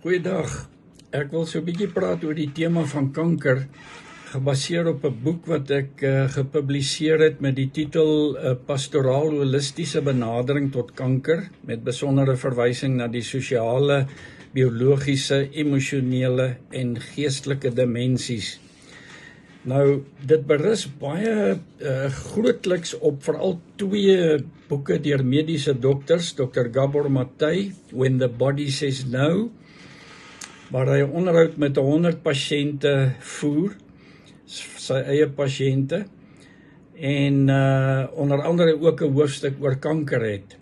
Goeiedag. Ek wil so 'n bietjie praat oor die tema van kanker, gebaseer op 'n boek wat ek gepubliseer het met die titel Pastoraal Holistiese Benadering tot Kanker, met besondere verwysing na die sosiale, biologiese, emosionele en geestelike dimensies. Nou, dit berus baie grootliks op veral twee boeke deur mediese dokters, Dr. Gabor Maté, When the Body Says No, waar hy 'n onderhoud met 100 pasiënte voer, sy eie pasiënte, en onder andere ook 'n hoofstuk oor kanker het.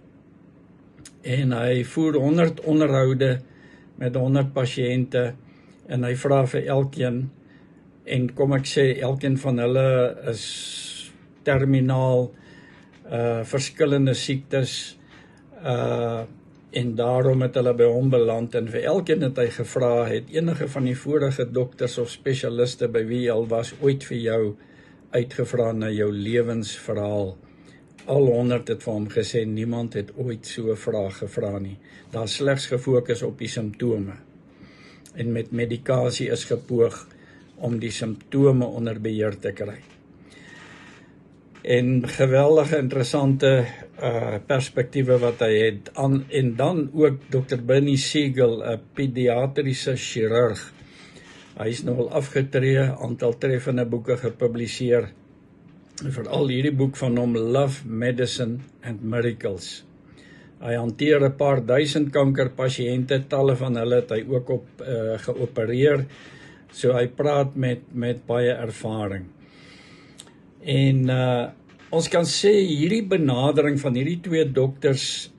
En hy voer 100 onderhoude met 100 pasiënte, en hy vra vir elkeen, en kom ek sê, elkeen van hulle is terminaal, verskillende siektes, en daarom het hulle by hom beland, en vir elkeen het hy gevra, het enige van die vorige dokters of spesialiste by wie jy al was, ooit vir jou uitgevra na jou lewensverhaal. Al 100 het vir hom gesê, niemand het ooit so 'n vraag gevra nie. Daar is slegs gefokus op die simptome. En met medikasie is gepoog om die simptome onder beheer te kry. En geweldige interessante perspektiewe wat hy het. En dan ook Dr. Bernie Siegel, 'n pediatriese chirurg. Hy is nou al afgetree, aantal treffende boeke gepubliseer. Veral hierdie boek van hom, Love, Medicine and Miracles. Hy hanteer 'n paar duisend kankerpasiënte, talle van hulle het hy ook op geopereer. So hy praat met baie ervaring. En ons kan sê, hierdie benadering van hierdie twee dokters,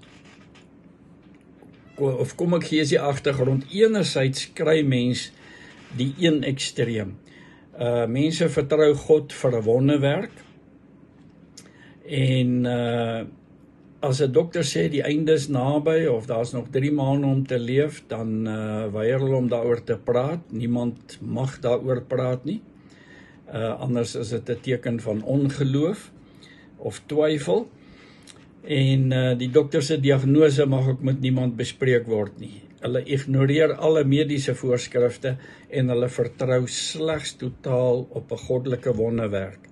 of kom ek gee die agtergrond, enerzijds kry mens die een ekstreem. Mense vertrou God vir 'n wonderwerk, en as 'n dokter sê die einde is naby, of daar's nog 3 maande om te leef, dan weier hulle om daaroor te praat. Niemand mag daaroor praat nie. Anders is dit 'n teken van ongeloof of twyfel. En die dokter se diagnose mag ook met niemand bespreek word nie. Hulle ignoreer alle mediese voorskrifte en hulle vertrou slegs totaal op 'n goddelike wonderwerk.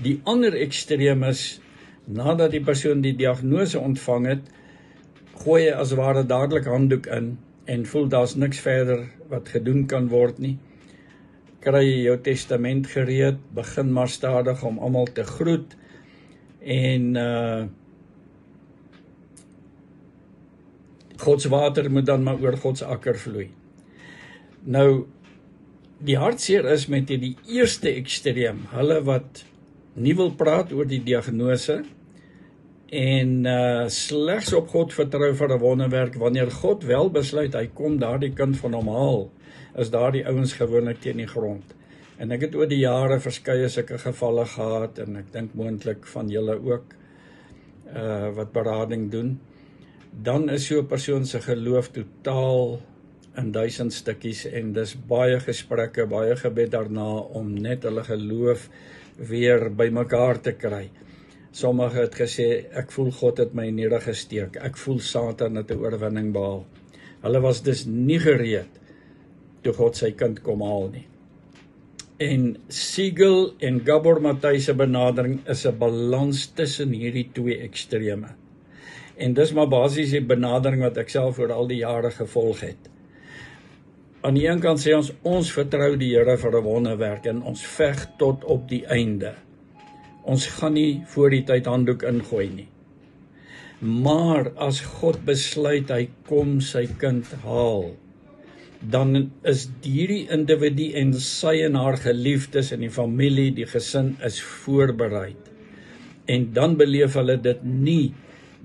Die ander ekstreem is, nadat die persoon die diagnose ontvang het, gooi hy as ware dadelik handdoek in en voel daar's niks verder wat gedoen kan word nie. Kry jy jou testament gereed, begin maar stadig om almal te groet, en Gods water moet dan maar oor Gods akker vloei. Nou, die hartseer is met die eerste ekstreem, hulle wat nie wil praat oor die diagnose, en slegs op God vertrou vir 'n wonderwerk. Wanneer God wel besluit, hy kom daardie kind van hom haal, is daardie ouens gewoonlik teen die grond. En ek het oor die jare verskeie sulke gevalle gehad, en ek dink moontlik van julle ook, wat berading doen. Dan is so 'n persoon se geloof totaal in 1000 stukkies, en dis baie gesprekke, baie gebed daarna, om net hulle geloof weer bymekaar te kry. Sommige het gesê, ek voel God het my nedergesteek, ek voel Satan het 'n oorwinning behaal. Hulle was dus nie gereed toe God sy kind kom haal nie. En Siegel en Gabor Maté se benadering is 'n balans tussen hierdie twee ekstreme. En dis maar basies die benadering wat ek self oor al die jare gevolg het. Aan die een kant sê ons vertrou die Here vir 'n wonderwerk, en ons veg tot op die einde. Ons gaan nie voor die tyd handdoek ingooi nie. Maar as God besluit, hy kom sy kind haal, dan is hierdie individu en sy en haar geliefdes en die familie, die gesin is voorbereid. En dan beleef hulle dit nie,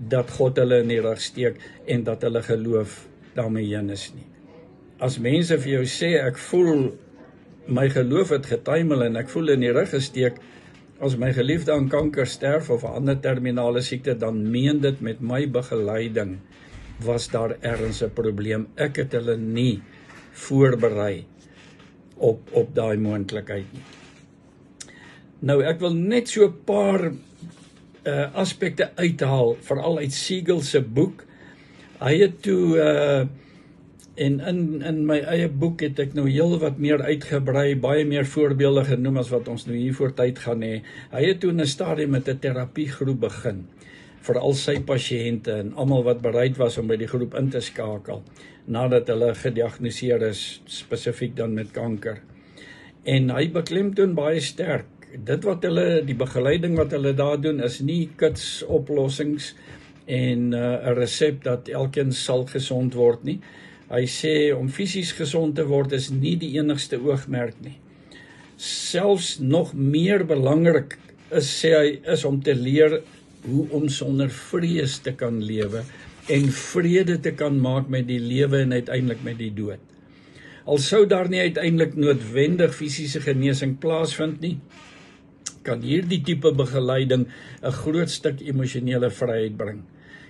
dat God hulle in die rug steek, en dat hulle geloof daarmee heen is nie. As mense vir jou sê, ek voel, my geloof het getuimel, en ek voel in die rug gesteek, as my geliefde aan kanker sterf, of 'n ander terminale siekte, dan meen dit met my begeleiding, was daar ergens 'n probleem. Ek het hulle nie voorberei op daai moontlikheid nie. Nou, ek wil net so 'n paar aspekte uithaal, veral uit Siegel se boek. Hy het toe En in my eie boek het ek nou heel wat meer uitgebrei, baie meer voorbeelde genoem as wat ons nou hier voor tyd gaan hê. Hy het toe in 'n stadium met 'n terapiegroep begin, vir al sy pasiënte en almal wat bereid was om by die groep in te skakel, nadat hulle gediagnoseer is, spesifiek dan met kanker. En hy beklemtoon baie sterk, die begeleiding wat hulle daar doen, is nie kits oplossings en 'n resep dat elkeen sal gesond word nie. Hy sê om fisies gesond te word is nie die enigste oogmerk nie. Selfs nog meer belangrik sê hy, is om te leer hoe om sonder vrees te kan lewe en vrede te kan maak met die lewe en uiteindelik met die dood. Al sou daar nie uiteindelik noodwendig fisiese genesing plaasvind nie, kan hierdie tipe begeleiding 'n groot stuk emosionele vryheid bring.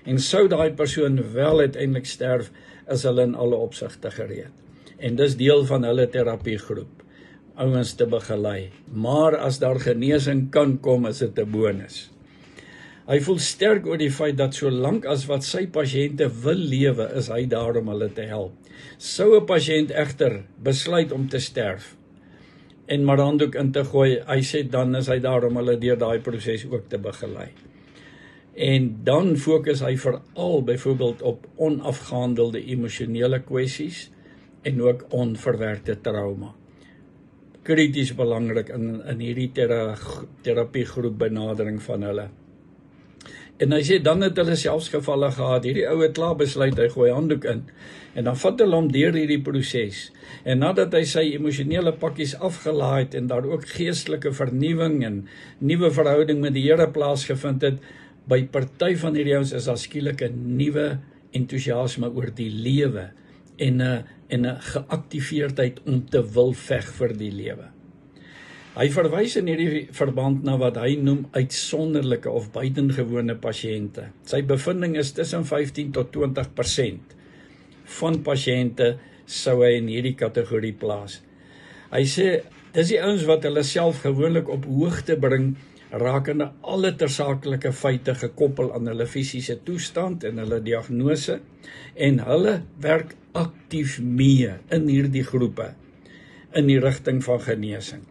En sou daai persoon wel uiteindelik sterf, is hulle in alle opsigte gereed. En dis deel van hulle terapiegroep, ouens te begelei. Maar as daar genesing kan kom, is dit 'n bonus. Hy voel sterk oor die feit dat solank as wat sy pasiënte wil lewe, is hy daar om hulle te help. Sou 'n pasiënt egter besluit om te sterf en maar handdoek in te gooi, hy sê dan is hy daar om hulle deur daai proses ook te begelei. En dan fokus hy veral byvoorbeeld op onafgehandelde emosionele kwessies en ook onverwerkte trauma. Krities belangrik in hierdie terapiegroep benadering van hulle. En hy sê dan het hulle selfs gevalle gehad, hierdie ou het klaar besluit, hy gooi handdoek in, en dan vat hulle hom deur hierdie proses, en nadat hy sy emosionele pakkies afgelaai het, en daar ook geestelike vernuwing en nuwe verhouding met die Here plaasgevind het, by party van hierdie ouens is daar skielik 'n nuwe entoesiasme oor die lewe, en 'n geaktiveerdheid om te wil veg vir die lewe. Hy verwys in hierdie verband na wat hy noem uitsonderlike of buitengewone pasiënte. Sy bevinding is tussen 15 tot 20% van pasiënte sou hy in hierdie kategorie plaas. Hy sê, dis die ouens wat hulle self gewoonlik op hoogte bring rakende alle tersaaklike feite gekoppel aan hulle fisiese toestand en hulle diagnose, en hulle werk aktief mee in hierdie groepe in die rigting van genesing.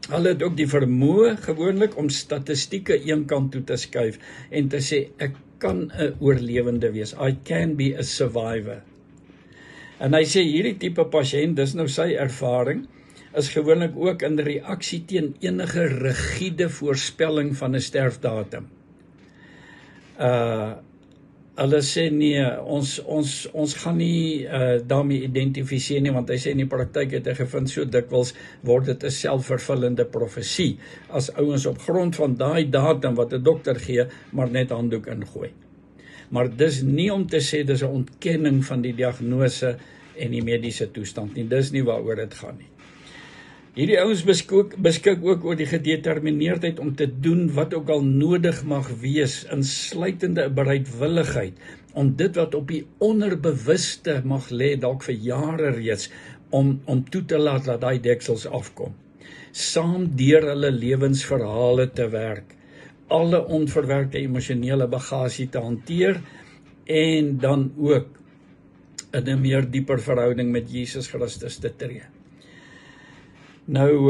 Hulle het ook die vermoë gewoonlik om statistieke een kant toe te skuif en te sê, ek kan 'n oorlewende wees, I can be a survivor. En hy sê hierdie tipe pasiënt, dis nou sy ervaring, is gewoonlik ook in reaksie teen enige rigiede voorspelling van 'n sterfdatum. Hulle sê nee, ons gaan nie daarmee identifiseer nie, want hy sê in die praktyk het hy gevind so dikwels word dit 'n selfvervullende profesie, as ouens op grond van daai datum wat 'n dokter gee, maar net handdoek ingooi. Maar dis nie om te sê dis 'n ontkenning van die diagnose en die mediese toestand nie, dis nie waaroor dit gaan nie. Hierdie ouens beskik ook oor die gedetermineerdheid om te doen wat ook al nodig mag wees, insluitende 'n bereidwilligheid om dit wat op die onderbewuste mag lê, dalk vir jare reeds, om toe te laat dat daai deksels afkom. Saam deur hulle lewensverhale te werk, alle onverwerkte emosionele bagasie te hanteer en dan ook in 'n meer dieper verhouding met Jesus Christus te tree. Nou,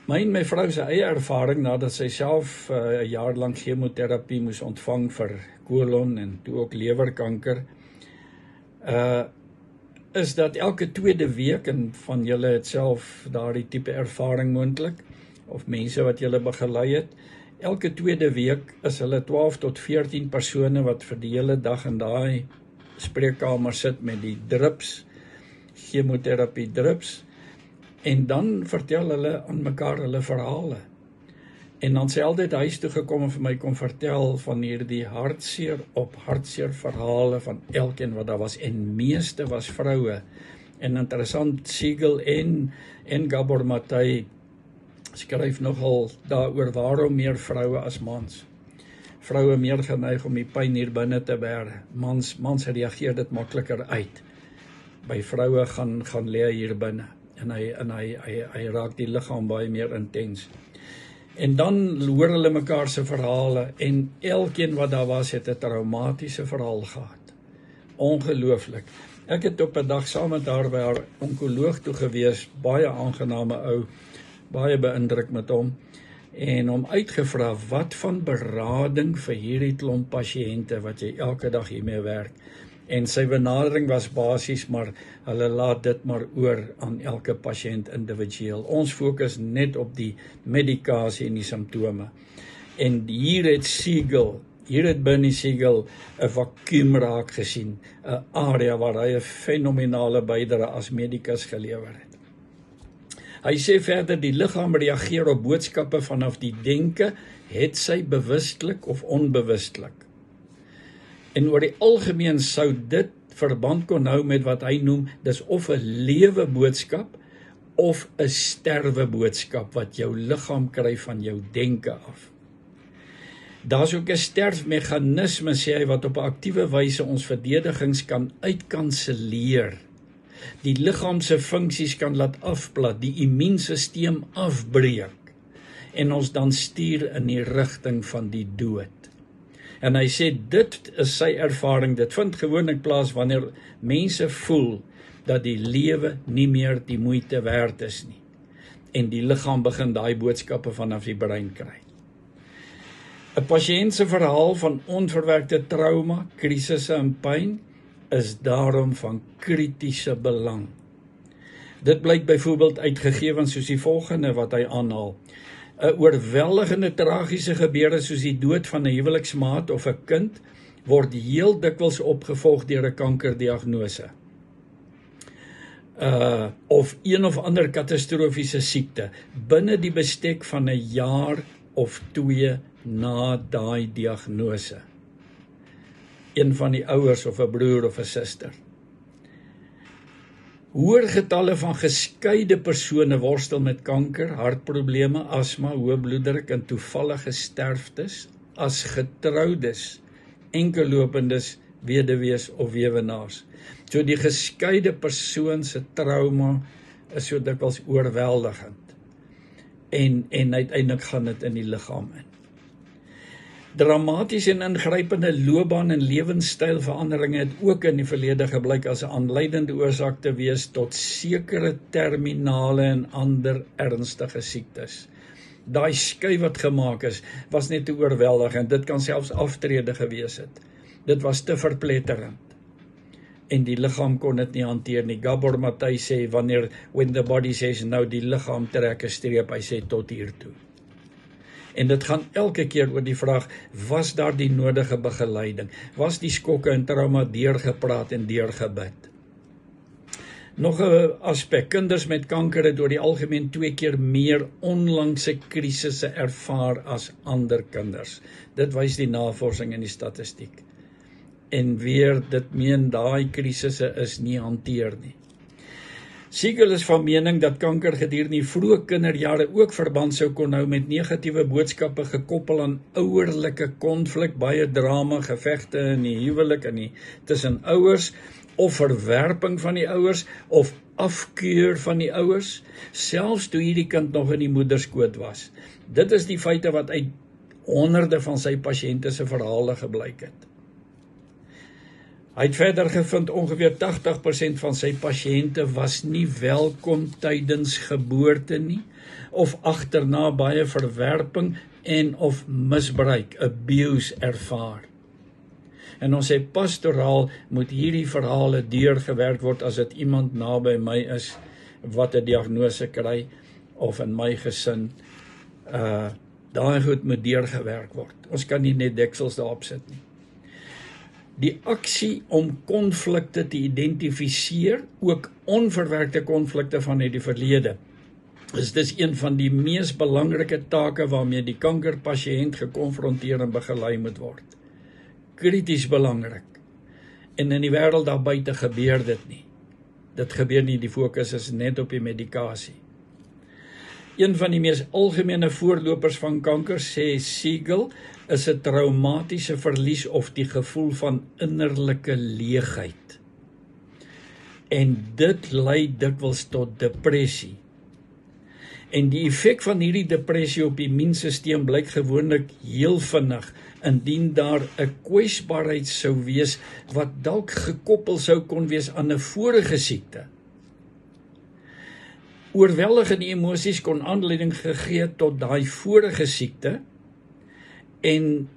my en my vrou se eie ervaring, nadat sy self 'n jaar lank chemoterapie moes ontvang vir kolon en toe ook lewerkanker, is dat elke tweede week, en van julle het self daardie tipe ervaring moontlik, of mense wat julle begelei het, elke tweede week is hulle 12 tot 14 persone wat vir die hele dag in daai spreekkamer sit met die drips, chemoterapie drips, en dan vertel hulle aan mekaar hulle verhale. En dan sê altyd huis toe gekom en vir my kom vertel van hierdie hartseer op hartseer verhale van elkeen wat daar was, en meeste was vroue. En interessant, Siegel en Gabor Maté skryf nogal daaroor waarom meer vroue as mans. Vroue meer geneig om die pyn hier binne te bære. Mans reageer dit makliker uit. By vroue gaan lê hier binne. En hy raak die liggaam baie meer intens. En dan hoor hulle mekaar se verhale, en elkeen wat daar was het 'n traumatiese verhaal gehad. ongelooflik. Ek het op 'n dag saam met haar by haar onkoloog toe gewees, baie aangename ou, baie beïndruk met hom, en hom uitgevra, wat van berading vir hierdie klomp pasiënte wat jy elke dag hiermee werk? En sy benadering was basies, maar hulle laat dit maar oor aan elke pasiënt individueel. Ons fokus net op die medikasie en die simptome. En hier het Bernie Siegel 'n vakuum raak gesien, 'n area waar hy 'n fenominale bydrae as medikus gelewer het. Hy sê verder, die liggaam reageer op boodskappe vanaf die denke, het sy bewustelik of onbewustelik. En oor die algemeen sou dit verband kon hou met wat hy noem, dis of 'n lewe boodskap of 'n sterwe boodskap wat jou liggaam kry van jou denke af. Daar's ook 'n sterfmeganisme, sê hy, wat op 'n aktiewe wyse ons verdedigings kan uitkanselleer. Die liggaam se funksies kan laat afplat, die immuunstelsel afbreek en ons dan stuur in die rigting van die dood. En hy sê dit is sy ervaring, dit vind gewoonlik plaas wanneer mense voel dat die lewe nie meer die moeite werd is nie. En die liggaam begin daai boodskappe vanaf die brein kry. 'n Pasiënt se verhaal van onverwerkte trauma, krisisse en pyn is daarom van kritiese belang. Dit blyk byvoorbeeld uit gegevens soos die volgende wat hy aanhaal. 'n Oorweldigende tragiese gebeure soos die dood van 'n huweliksmaat of 'n kind word heel dikwels opgevolg deur 'n kankerdiagnose. Of een of ander katastrofiese siekte binne die bestek van 'n jaar of 2 na daai diagnose. Een van die ouers of 'n broer of 'n suster. Hoër getalle van geskeide persone worstel met kanker, hartprobleme, asma, hoë bloeddruk en toevallige sterftes as getroudes, enkellopendes, weduwees of weewenaars. So die geskeide persoon se trauma is so dikwels oorweldigend. En uiteindelik gaan dit in die liggaam in. Dramatiese en ingrypende loopbaan en lewenstylveranderinge het ook in die verlede gebleik as 'n aanleidende oorsaak te wees tot sekere terminale en ander ernstige siektes. Daai skui wat gemaak is, was net te oorweldigend. Dit kan selfs aftrede gewees het. Dit was te verpletterend. En die liggaam kon dit nie hanteer nie. Gabor Maté sê, when the body says nou, die liggaam trek 'n streep, hy sê tot hier toe. En dit gaan elke keer oor die vraag, was daar die nodige begeleiding? Was die skokke en trauma deurgepraat en deurgebid? Nog 'n aspek, kinders met kanker het oor die algemeen 2 keer meer onlangse krisisse ervaar as ander kinders. Dit wys die navorsing en die statistiek. En weer, dit meen daai krisisse is nie hanteer nie. Siegel is van mening dat kanker gedurende die vroeë kinderjare ook verband sou kon hou met negatiewe boodskappe gekoppel aan ouerlike konflik, baie drama, gevegte in die huwelik en tussen ouers, of verwerping van die ouers, of afkeur van die ouers, selfs toe hierdie kind nog in die moederskoot was. Dit is die feite wat uit honderde van sy pasiënte se verhale gebleik het. Hy het verder gevind ongeveer 80% van sy pasiënte was nie welkom tydens geboorte nie, of agterna baie verwerping en of misbruik, abuse ervaar. En ons sê pastoraal moet hierdie verhale deurgewerk word as dit iemand naby my is wat 'n diagnose kry, of in my gesin, daai goed moet deurgewerk word. Ons kan nie net deksels daarop sit nie. Die aksie om konflikte te identifiseer, ook onverwerkte konflikte vanuit die verlede, is dis een van die mees belangrike take waarmee die kankerpasiënt gekonfronteer en begelei moet word. Krities belangrik. En in die wêreld daar buite gebeur dit nie. Dit gebeur nie, die fokus is net op die medikasie. Een van die mees algemene voorlopers van kanker, sê Siegel, is 'n traumatiese verlies of die gevoel van innerlike leegheid. En dit lei dikwels tot depressie. En die effek van hierdie depressie op die immuunstelsel blyk gewoonlik heel vinnig indien daar 'n kwesbaarheid sou wees wat dalk gekoppel sou kon wees aan 'n vorige siekte. Oorweldigende emosies kon aanleiding gegee het tot daai vorige siekte en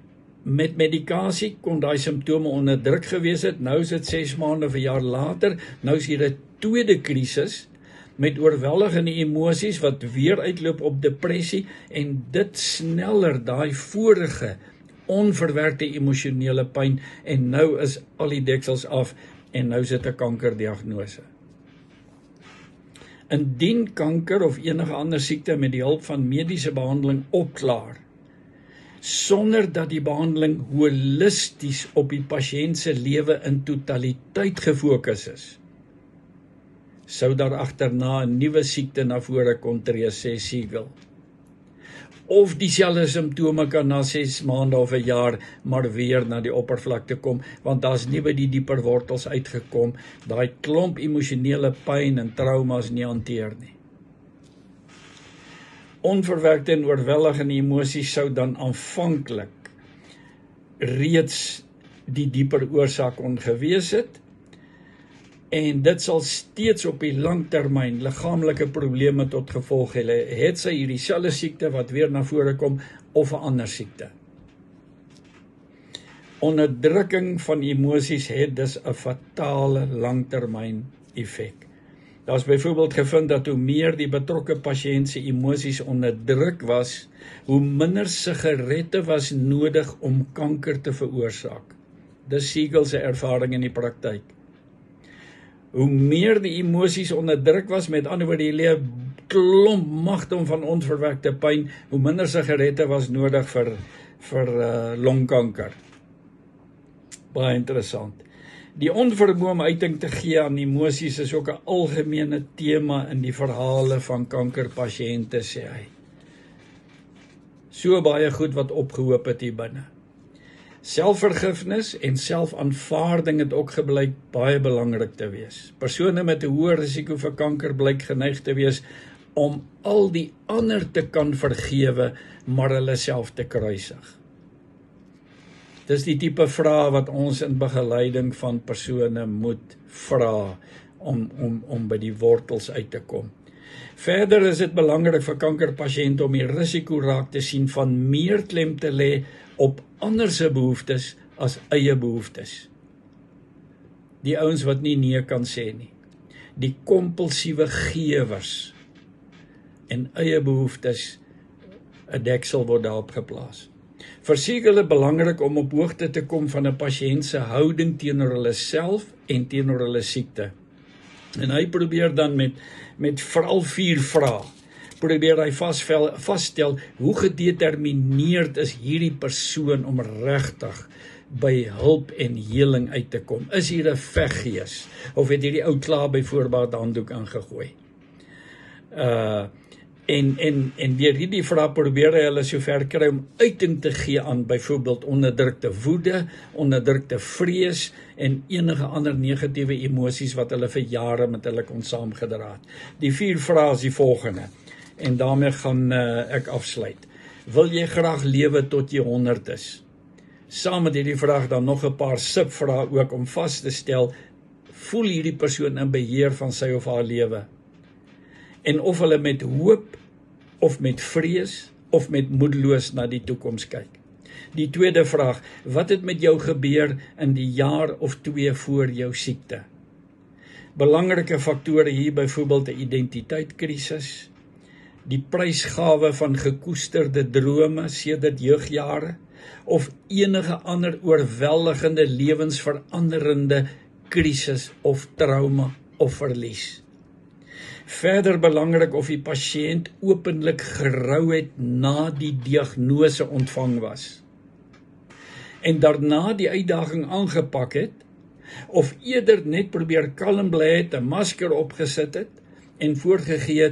met medikasie kon daai simptome onderdruk gewees het. Nou is dit 6 maande of 'n jaar later, nou is hier 'n tweede krisis met oorweldigende emosies wat weer uitloop op depressie en dit sneller daai vorige onverwerkte emosionele pyn en nou is al die deksels af en nou sit 'n kankerdiagnose. Indien kanker of enige ander siekte met die hulp van mediese behandeling opklaar, sonder dat die behandeling holisties op die pasiënt se lewe in totaliteit gefokus is, sou daar agterna 'n nuwe siekte na vore kon tree, sê Siegel. Of dieselfde simptome kan na 6 maande of 'n jaar maar weer na die oppervlakte kom, want daar's nie by die dieper wortels uitgekom, daai klomp emosionele pyn en traumas nie hanteer nie. Onverwerkte en oorweldigende emosies sou dan aanvanklik reeds die dieper oorsaak kon gewees het, en dit sal steeds op die langtermyn liggaamlike probleme tot gevolg hê, het sy hierdie selfde siekte wat weer na vore kom, of 'n ander siekte. Onderdrukking van emosies het dus 'n fatale langtermyn effek. Daar is byvoorbeeld gevind dat hoe meer die betrokke pasiënt se emosies onderdruk was, hoe minder sigarette was nodig om kanker te veroorsaak. Dis Siegel se ervaring in die praktyk. Hoe meer die emosies onderdruk was, met ander woorde, jy 'n klomp magdom van onverwerkte pyn, hoe minder sigarette was nodig vir longkanker. Baie interessant. Die onvermoë om uiting te gee aan emosies is ook 'n algemene tema in die verhale van kankerpasiënte, sê hy. So baie goed wat opgehoop het hier binne. Selfvergifnis en selfaanvaarding het ook geblyk baie belangrik te wees. Persone met 'n hoë risiko vir kanker blyk geneig te wees om al die ander te kan vergewe, maar hulle self te kruisig. Dis die tipe vrae wat ons in begeleiding van persone moet vra om by die wortels uit te kom. Verder is dit belangrik vir kankerpasiënte om die risiko raak te sien van meer klem te lê op ander se behoeftes as eie behoeftes. Die ouens wat nie nee kan sê nie. Die kompulsiewe gewers en eie behoeftes, 'n deksel word daarop geplaas. Vir Siegel belangrik om op hoogte te kom van 'n pasiënt se houding teenoor hulle self en teenoor hulle siekte. En hy probeer dan met veral 4 vrae, probeer hy vasstel hoe gedetermineerd is hierdie persoon om regtig by hulp en heling uit te kom. Is hier 'n veggees, of het hierdie ou klaar byvoorbeeld handdoek aangegooi? En deur hierdie vrae probeer hy hulle sover kry om uiting te gee aan byvoorbeeld onderdrukte woede, onderdrukte vrees en enige ander negatiewe emosies wat hulle vir jare met hulle kon saamgedra het. Die 4 vrae is die volgende, en daarmee gaan ek afsluit. Wil jy graag lewe tot jy 100 is? Saam met hierdie vraag dan nog 'n paar subvrae ook om vas te stel, voel hierdie persoon in beheer van sy of haar lewe? En of hulle met hoop, of met vrees, of met moedeloos na die toekoms kyk. Die tweede vraag, wat het met jou gebeur in die jaar of 2 voor jou siekte? Belangrike faktore hier byvoorbeeld 'n identiteitkrisis, die prysgawe van gekoesterde drome sedert jeugjare, of enige ander oorweldigende lewensveranderende krisis of trauma of verlies. Verder belangrik of die pasiënt openlik gerou het na die diagnose ontvang was, en daarna die uitdaging aangepak het, of eerder net probeer kalm bly het, 'n masker opgesit het, en voorgegee